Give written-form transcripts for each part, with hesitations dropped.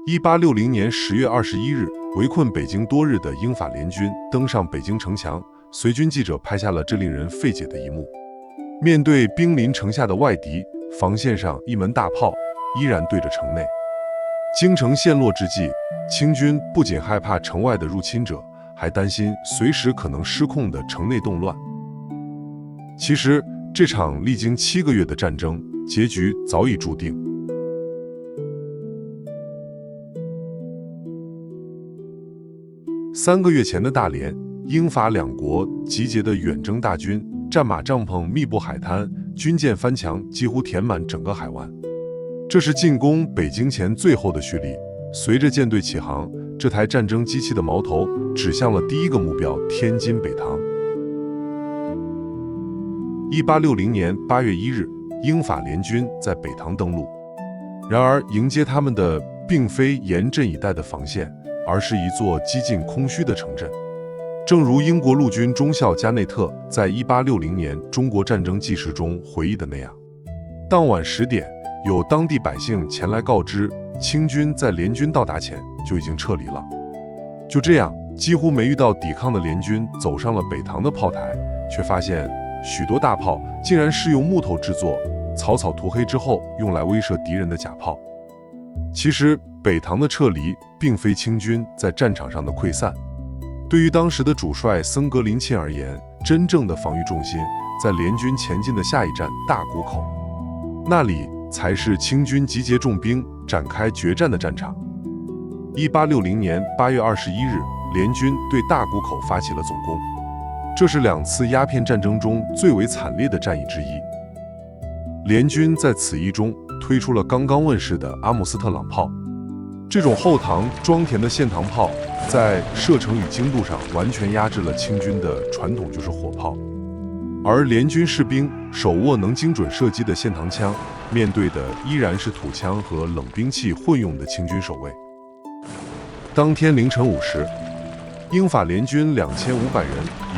1860年10月21日，围困北京多日的英法联军登上北京城墙，随军记者拍下了这令人费解的一幕。面对兵临城下的外敌，防线上一门大炮依然对着城内。京城陷落之际，清军不仅害怕城外的入侵者，还担心随时可能失控的城内动乱。其实，这场历经7个月的战争，结局早已注定。3个月前的大连，英法两国集结的远征大军，战马帐篷密布海滩，军舰翻墙几乎填满整个海湾。这是进攻北京前最后的蓄力。随着舰队起航，这台战争机器的矛头指向了第一个目标——天津北塘。1860年8月1日，英法联军在北塘登陆。然而，迎接他们的并非严阵以待的防线，而是一座几近空虚的城镇。正如英国陆军中校加内特在1860年中国战争纪实中回忆的那样，当晚10点，有当地百姓前来告知，清军在联军到达前就已经撤离了。就这样，几乎没遇到抵抗的联军走上了北塘的炮台，却发现许多大炮竟然是用木头制作，草草涂黑之后用来威慑敌人的假炮。其实，北塘的撤离并非清军在战场上的溃散。对于当时的主帅森格林沁而言，真正的防御重心在联军前进的下一站大沽口，那里才是清军集结重兵展开决战的战场。1860年8月21日，联军对大沽口发起了总攻，这是2次鸦片战争中最为惨烈的战役之一。联军在此役中推出了刚刚问世的阿姆斯特朗炮，这种后膛装填的线膛炮在射程与精度上完全压制了清军的传统就是火炮，而联军士兵手握能精准射击的线膛枪，面对的依然是土枪和冷兵器混用的清军守卫。当天凌晨5时，英法联军2500人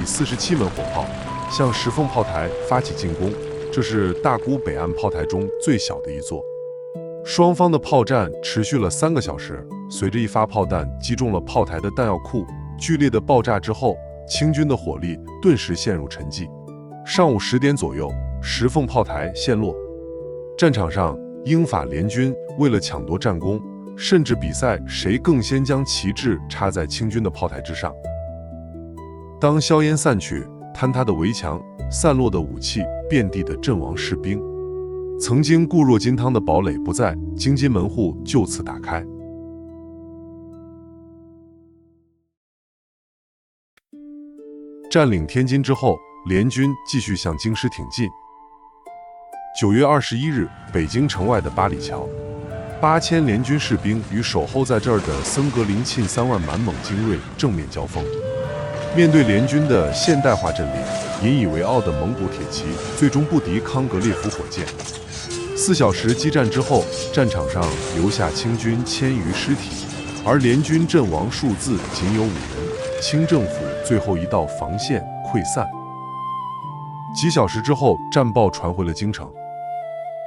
以47门火炮向石凤炮台发起进攻，这是大沽北岸炮台中最小的一座。双方的炮战持续了3个小时，随着一发炮弹击中了炮台的弹药库，剧烈的爆炸之后，清军的火力顿时陷入沉寂。上午10点左右，石凤炮台陷落。战场上，英法联军为了抢夺战功，甚至比赛谁更先将旗帜插在清军的炮台之上。当硝烟散去，坍塌的围墙，散落的武器，遍地的阵亡士兵，曾经固若金汤的堡垒不在，京津门户就此打开。占领天津之后，联军继续向京师挺进。9月21日，北京城外的八里桥，8000联军士兵与守候在这儿的森格林沁3万满蒙精锐正面交锋。面对联军的现代化阵列，引以为傲的蒙古铁骑最终不敌康格列夫火箭。4小时激战之后，战场上留下清军1000余尸体，而联军阵亡数字仅有5人，清政府最后一道防线溃散。几小时之后，战报传回了京城。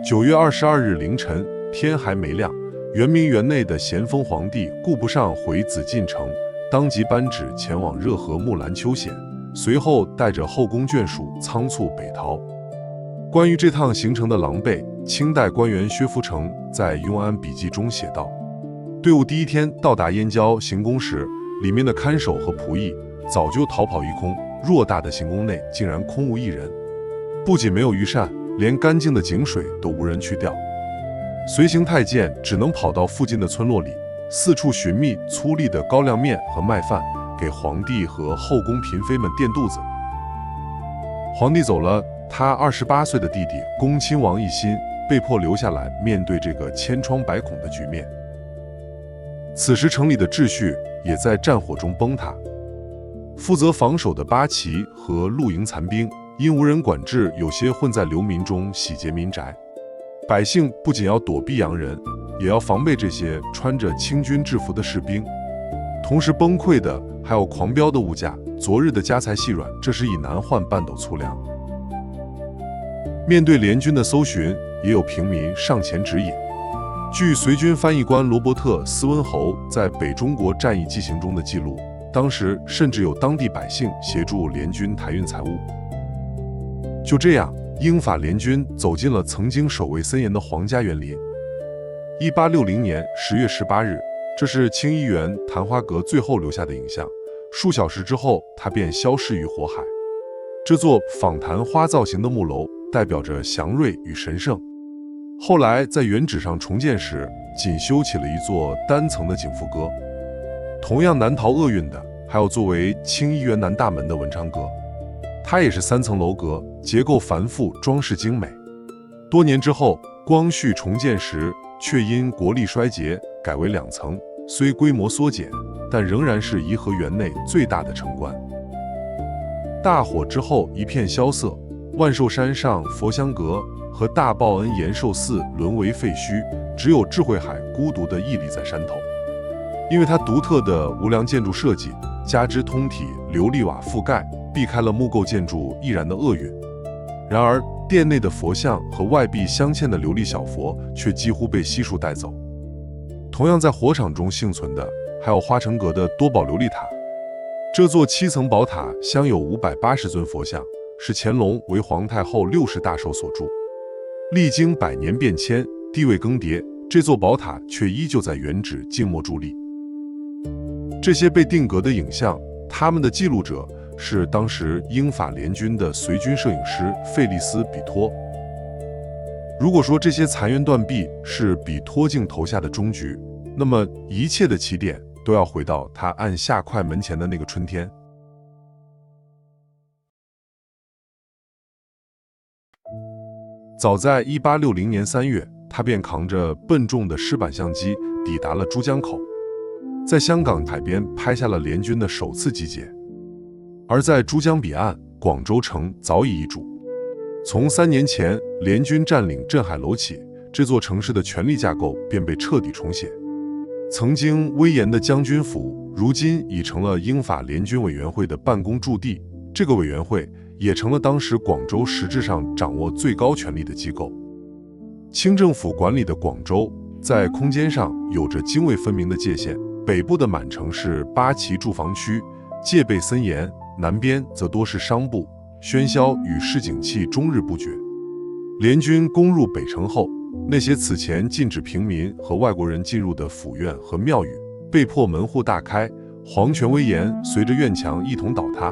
9月22日凌晨，天还没亮，圆明园内的咸丰皇帝顾不上回紫禁城，当即颁旨前往热河木兰秋险，随后带着后宫眷属仓促北逃。关于这趟行程的狼狈，清代官员薛福成在《永安笔记》中写道：队伍第一天到达燕郊行宫时，里面的看守和仆役早就逃跑一空，偌大的行宫内竟然空无一人，不仅没有御膳，连干净的井水都无人去调。随行太监只能跑到附近的村落里，四处寻觅粗粝的高粱面和麦饭，给皇帝和后宫嫔妃们垫肚子。皇帝走了，他28岁的弟弟恭亲王奕欣被迫留下来面对这个千疮百孔的局面。此时城里的秩序也在战火中崩塌，负责防守的八旗和露营残兵因无人管制，有些混在流民中洗劫民宅。百姓不仅要躲避洋人，也要防备这些穿着清军制服的士兵。同时崩溃的还有狂飙的物价，昨日的家财细软，这时已难换半斗粗粮。面对联军的搜寻，也有平民上前指引。据随军翻译官罗伯特·斯温侯在北中国战役记行中的记录，当时甚至有当地百姓协助联军抬运财物。就这样，英法联军走进了曾经守卫森严的皇家园林。1860年10月18日，这是清议员昙花阁最后留下的影像。数小时之后，它便消失于火海。这座仿昙花造型的木楼代表着祥瑞与神圣。后来在原址上重建时，仅修起了一座单层的景福阁。同样难逃厄运的，还有作为清议园南大门的文昌阁，它也是3层楼阁，结构繁复，装饰精美。多年之后，光绪重建时，却因国力衰竭，改为2层，虽规模缩减，但仍然是颐和园内最大的城关。大火之后一片萧瑟，万寿山上佛香阁和大报恩延寿寺沦为废墟，只有智慧海孤独地屹立在山头。因为它独特的无梁建筑设计，加之通体琉璃瓦覆盖，避开了木构建筑易燃的厄运。然而，殿内的佛像和外壁镶嵌的琉璃小佛却几乎被悉数带走。同样在火场中幸存的，还有花城阁的多宝琉璃塔。这座7层宝塔镶有580尊佛像，是乾隆为皇太后60大寿所铸。历经100年变迁，地位更迭，这座宝塔却依旧在原址静默伫立。这些被定格的影像，他们的记录者是当时英法联军的随军摄影师费利斯·比托。如果说这些残垣断壁是比托镜头下的终局，那么一切的起点都要回到他按下快门前的那个春天。早在1860年3月，他便扛着笨重的湿板相机抵达了珠江口，在香港海边拍下了联军的首次集结。而在珠江彼岸，广州城早已易主。从3年前联军占领镇海楼起，这座城市的权力架构便被彻底重写。曾经威严的将军府，如今已成了英法联军委员会的办公驻地。这个委员会也成了当时广州实质上掌握最高权力的机构。清政府管理的广州，在空间上有着泾渭分明的界限。北部的满城是8旗住房区，戒备森严；南边则多是商埠，喧嚣与市井气终日不绝。联军攻入北城后，那些此前禁止平民和外国人进入的府院和庙宇，被迫门户大开，皇权威严随着院墙一同倒塌。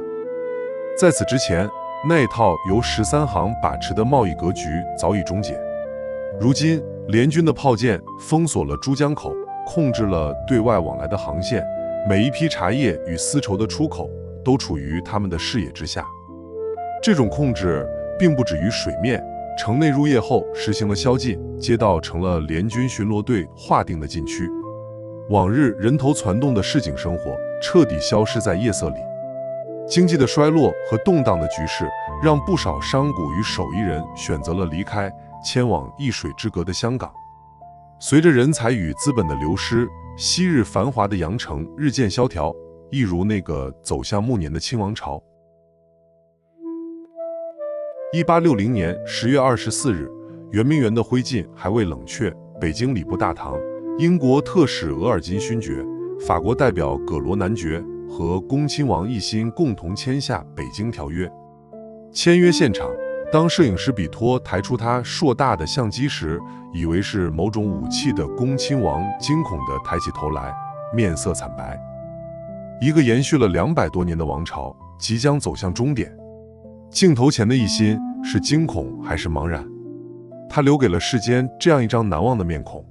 在此之前，那一套由13行把持的贸易格局早已终结。如今，联军的炮舰封锁了珠江口，控制了对外往来的航线，每一批茶叶与丝绸的出口都处于他们的视野之下。这种控制并不止于水面，城内入夜后实行了宵禁，街道成了联军巡逻队划定的禁区。往日人头攒动的市井生活彻底消失在夜色里。经济的衰落和动荡的局势，让不少商贾与手艺人选择了离开，迁往一水之隔的香港。随着人才与资本的流失，昔日繁华的羊城日渐萧条，一如那个走向暮年的清王朝。1860年10月24日，圆明园的灰烬还未冷却，北京礼部大堂，英国特使额尔金勋爵、法国代表葛罗男爵和恭亲王奕欣共同签下《北京条约》。签约现场，当摄影师比托抬出他硕大的相机时，以为是某种武器的恭亲王惊恐地抬起头来，面色惨白。一个延续了200多年的王朝即将走向终点。镜头前的奕欣是惊恐还是茫然？他留给了世间这样一张难忘的面孔。